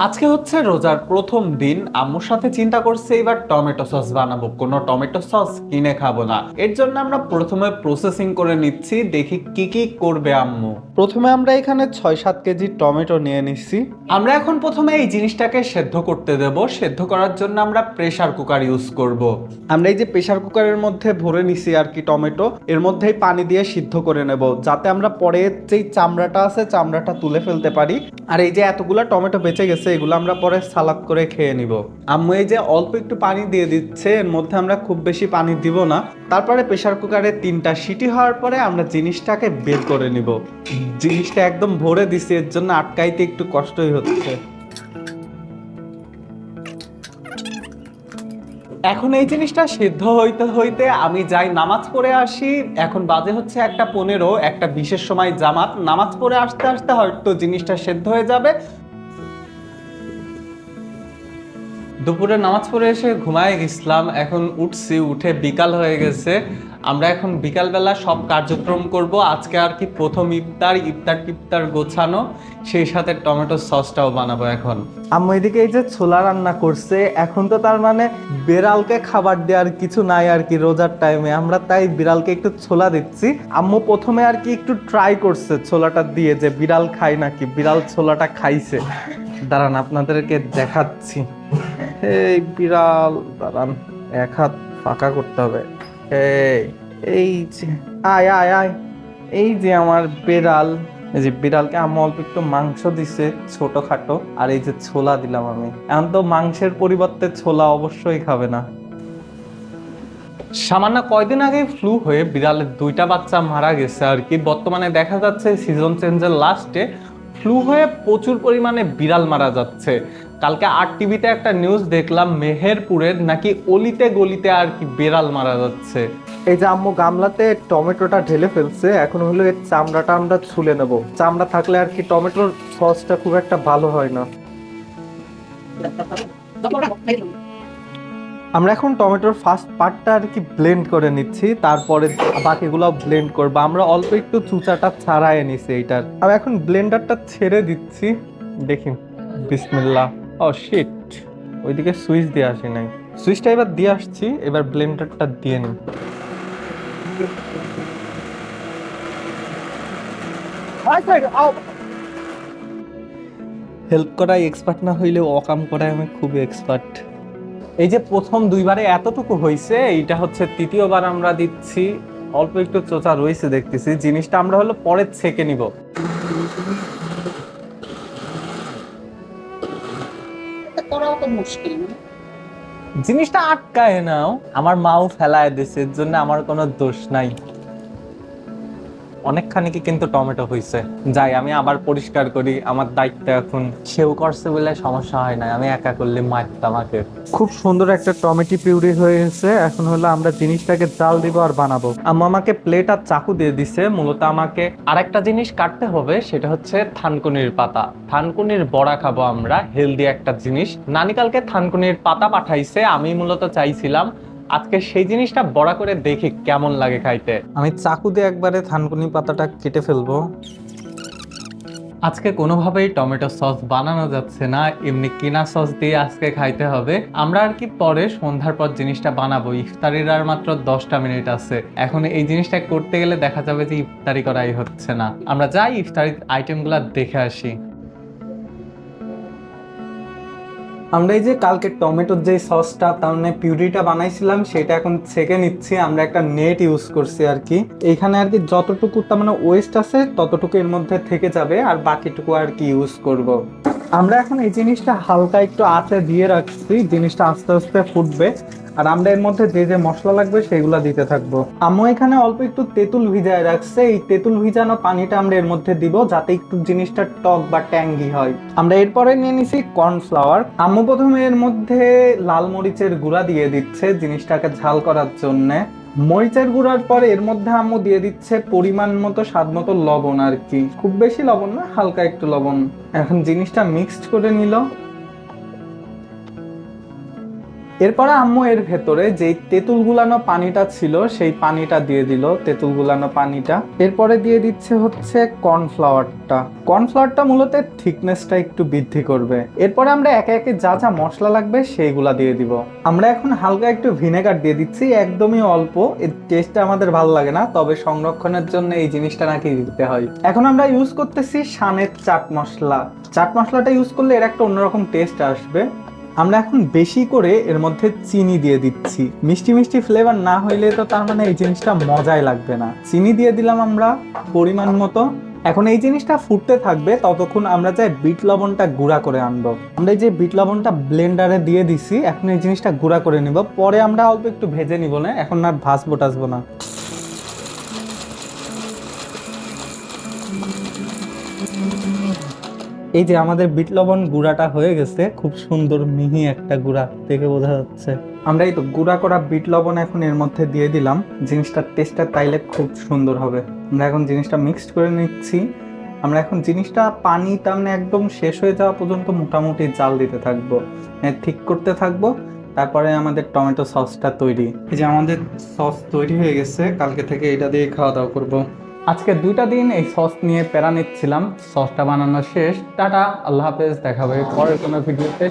আজকে হচ্ছে রোজার প্রথম দিন। আম্মুর সাথে চিন্তা করছে এবার টমেটো সস বানাবো, কোনো টমেটো সস কিনে খাবো না। এর জন্য আমরা প্রথমে প্রসেসিং করে নিচ্ছি, দেখি কি কি করবে আম্মু। প্রথমে আমরা এখানে 6-7 কেজি টমেটো নিয়ে নিচ্ছি। আমরা এখন প্রথমে এই জিনিসটাকে সেদ্ধ করতে দেব। সেদ্ধ করার জন্য আমরা প্রেসার কুকার ইউজ করব। আমরা এই যে প্রেসার কুকারের মধ্যে ভরে নিছি আর কি টমেটো, এর মধ্যেই পানি দিয়ে সিদ্ধ করে নেব, যাতে আমরা পরে যেই চামড়াটা আছে চামড়াটা তুলে ফেলতে পারি। আর এই যে এতগুলা টমেটো বেঁচে গেছে, এগুলো আমরা পরে সালাদ করে খেয়ে নিব। আম্মু এই যে অল্প একটু পানি দিয়ে দিচ্ছে, এর মধ্যে আমরা খুব বেশি পানি দিব না। তারপরে প্রেসার কুকারে 3টা সিটি হওয়ার পরে আমরা জিনিসটাকে বের করে নিব। জিনিসটা একদম ভরে দিছি, এর জন্য আটকাইতে একটু কষ্টই হচ্ছে। এখন এই জিনিসটা সিদ্ধ হইতে হইতে আমি যাই নামাজ পড়ে আসি। এখন বাজে হচ্ছে 1:15, একটা বিশেষ সময় জামাত। নামাজ পড়ে আসতে আসতে হয়তো জিনিসটা সেদ্ধ হয়ে যাবে। দুপুরে নামাজ পড়ে এসে ঘুমায় গেছিলাম, এখন উঠছি, উঠে বিকাল হয়ে গেছে। আমরা এখন বিকালবেলা সব কার্যক্রম করব। আজকে আর কি প্রথম ইফতার, ইফতার টিফতার গোছানো, সেই সাথে টমেটো সসটাও বানাবো। এখন আম্মু এদিকে এই যে ছোলা রান্না করছে। এখন তো তার মানে বিড়ালকে খাবার দেওয়ার কিছু নাই আর কি রোজার টাইমে, আমরা তাই বিড়ালকে একটু ছোলা দিচ্ছি। আম্মু প্রথমে আর কি একটু ট্রাই করছে ছোলাটা দিয়ে যে বিড়াল খায় নাকি। বিড়াল ছোলাটা খাইছে, দাঁড়ান আপনাদেরকে দেখাচ্ছি। এই বিড়াল, দাঁড়ান, এক হাত ফাঁকা করতে হবে। এই যে, আয় আয় আয়, এই যে আমার বিড়াল। এই যে বিড়ালকে আম্মু অল্প একটু মাংস দিছে ছোটখাটো, আর এই যে ছোলা দিলাম আমি। এখন তো মাংসের পরিবর্তে ছোলা অবশ্যই খাবে না। সামান্য কয়দিন আগে ফ্লু হয়ে বিড়ালের 2টা বাচ্চা মারা গেছে আর কি। বর্তমানে দেখা যাচ্ছে সিজন চেঞ্জের লাস্টে ফ্লু হয়ে প্রচুর পরিমাণে বিড়াল মারা যাচ্ছে। কালকে আর টিভিতে একটা নিউজ দেখলাম, মেহেরপুরের নাকি অলিতে গলিতে আর কি বিড়াল মারা যাচ্ছে। এই যে আম্মু গামলাতে টমেটোটা ঢেলে ফেলছে, এখন হলো এর চামড়াটা আমরা ছুলে নেব। চামড়া থাকলে আর কি টমেটোর সসটা খুব একটা ভালো হয় না। আমরা এখন টমেটোর ফার্স্ট পার্টটা আর কি ব্লেন্ড করে নিচ্ছি, তারপরে বাকিগুলো ব্লেন্ড করবো। আমরা অল্প একটু চুচাটা ছাড়াই নিছি এইটার। আমি এখন ব্লেন্ডারটা ছেড়ে দিচ্ছি, দেখি। বিসমিল্লাহ। ও শিট, ওইদিকে সুইচ দিয়ে আসি নাই। সুইচটা এবার দিয়ে আসছি, এবার ব্লেন্ডারটা দিয়ে নিই। হেল্প করায় এক্সপার্ট না হইলেও অকাম করায় আমি খুবই এক্সপার্ট। এই যে প্রথম 2বারে এতটুকু হয়েছে, এইটা হচ্ছে 3য় বার আমরা দিচ্ছি। অল্প একটু চোচা রয়েছে দেখতেছি, জিনিসটা আমরা হলো পরে ছেঁকে নিব। জিনিসটা আটকায় নাও, আমার মাও ফেলায় দিছে, এর জন্য আমার কোনো দোষ নাই। অনেকখানি কিন্তু টমেটো হয়েছে, যাই আমি আবার পরিষ্কার করি, আমার দায়িত্ব এখন। সেও করছে বলে সমস্যা হয় না, আমি একা করলে মারতাম আমাকে। খুব সুন্দর একটা টমেটো পিউরি হয়ে গেছে। এখন হলো আমরা জিনিসটাকে জাল দিব আর বানাবো। আম্মু আমাকে প্লেট আর চাকু দিয়ে দিছে। মূলত আমাকে আরেকটা জিনিস কাটতে হবে, সেটা হচ্ছে থানকুনির পাতা। থানকুনির বড়া খাবো আমরা, হেলদি একটা জিনিস। নানি কালকে থানকুনির পাতা পাঠাইছে, আমি মূলত চাইছিলাম আজকে সেই জিনিসটা বড়া করে দেখি কেমন লাগে খাইতে। আমি চাকু দিয়ে একবারে থানকুনি পাতাটা কেটে ফেলবো। আজকে কোনোভাবেই টমেটো সস বানানো যাচ্ছে না, এমনি কিনা সস দিয়ে আজকে খাইতে হবে। আমরা আর কি পরে সন্ধ্যার পর জিনিসটা বানাবো। ইফতারির আর মাত্র 10টা মিনিট আছে। এখন এই জিনিসটা করতে গেলে দেখা যাবে যে ইফতারি করাই হচ্ছে না। আমরা যাই ইফতারির আইটেমগুলো দেখে আসি। আমরা এই যে কালকে টমেটোর যে সসটা, তার মানে পিউরিটা বানাইছিলাম, সেটা এখন ছেঁকে নিচ্ছি। আমরা একটা নেট ইউজ করছি আর কি। এইখানে আর কি যতটুকু তার মানে ওয়েস্ট আছে ততটুকু এর মধ্যে থেকে যাবে, আর বাকিটুকু আর কি ইউজ করব। আমরা এখন এই জিনিসটা হালকা একটু আঁচে দিয়ে রাখছি, জিনিসটা আস্তে আস্তে ফুটবে। আর আমরা এর মধ্যে যে যে মশলা লাগবে সেগুলো দিতে থাকবো। আম্মু এখানে অল্প একটু তেঁতুল ভিজায় রাখছে, এই তেঁতুল ভিজানো পানিটা আমরা এর মধ্যে দিব, যাতে একটু জিনিসটা টক বা ট্যাঙ্গি হয়। আমরা এরপরে নিয়ে নিছি কর্নফ্লাওয়ার। আম্মু প্রথমে এর মধ্যে লাল মরিচের গুঁড়া দিয়ে দিচ্ছে জিনিসটাকে ঝাল করার জন্য। মরিচের গুঁড়ার পরে এর মধ্যে আম্মু দিয়ে দিচ্ছে পরিমাণ মতো, স্বাদ মতো লবণ আর কি। খুব বেশি লবণ না, হালকা একটু লবণ। এখন জিনিসটা মিক্সড করে নিল। এরপরে আম্মু এর ভেতরে যেই তেঁতুল গুলানো পানিটা ছিল সেই পানিটা দিয়ে দিল, তেঁতুল গুলানো পানিটা। এরপরে দিয়ে দিচ্ছে হচ্ছে কর্নফ্লাওয়ারটা। কর্নফ্লাওয়ারটা মূলত থিকনেসটা একটু বৃদ্ধি করবে। এরপরে আমরা একে একে যা যা মশলা লাগবে সেইগুলা দিয়ে দিব। আমরা এখন হালকা একটু ভিনেগার দিয়ে দিচ্ছি, একদমই অল্প, এর টেস্টটা আমাদের ভালো লাগে না, তবে সংরক্ষণের জন্য এই জিনিসটা নাকি দিতে হয়। এখন আমরা ইউজ করতেছি শানের চাট মশলা। চাট মশলাটা ইউজ করলে এর একটা অন্যরকম টেস্ট আসবে। আমরা এখন বেশি করে এর মধ্যে চিনি দিয়ে দিচ্ছি। মিষ্টি মিষ্টি ফ্লেভার না হইলে তো তার মানে এই জিনিসটা মজাই লাগবে না। চিনি দিয়ে দিলাম আমরা পরিমাণ মতো। এখন এই জিনিসটা ফুটতে থাকবে, ততক্ষণ আমরা চাই বিট লবণটা গুঁড়া করে আনবো। আমরা এই যে বিট লবণটা ব্লেন্ডারে দিয়ে দিছি, এখন এই জিনিসটা গুঁড়া করে নিব। পরে আমরা অল্প একটু ভেজে নিব, না এখন আর ভাজবো টাজবো না। এই যে আমাদের বিট লবণ গুঁড়াটা হয়ে গেছে, খুব সুন্দর মিহি একটা গুঁড়া, দেখে বোঝা যাচ্ছে। আমরা এই তো গুঁড়া করা বিট লবণ এখন এর মধ্যে দিয়ে দিলাম। জিনিসটার টেস্টটা তাইলে খুব সুন্দর হবে। আমরা এখন জিনিসটা মিক্সড করে নিচ্ছি। আমরা এখন জিনিসটা পানি টানে একদম শেষ হয়ে যাওয়া পর্যন্ত মোটামুটি জাল দিতে থাকবো, ঠিক করতে থাকবো। তারপরে আমাদের টমেটো সসটা তৈরি। এই যে আমাদের সস তৈরি হয়ে গেছে, কালকে থেকে এটা দিয়ে খাওয়া দাওয়া করবো। আজকে 2টা দিন এই সস নিয়ে প্যারা নিচ্ছিলাম। সসটা বানানো শেষ। টাটা, আল্লাহ হাফেজ, দেখা হবে পরের কোনো ভিডিওতে।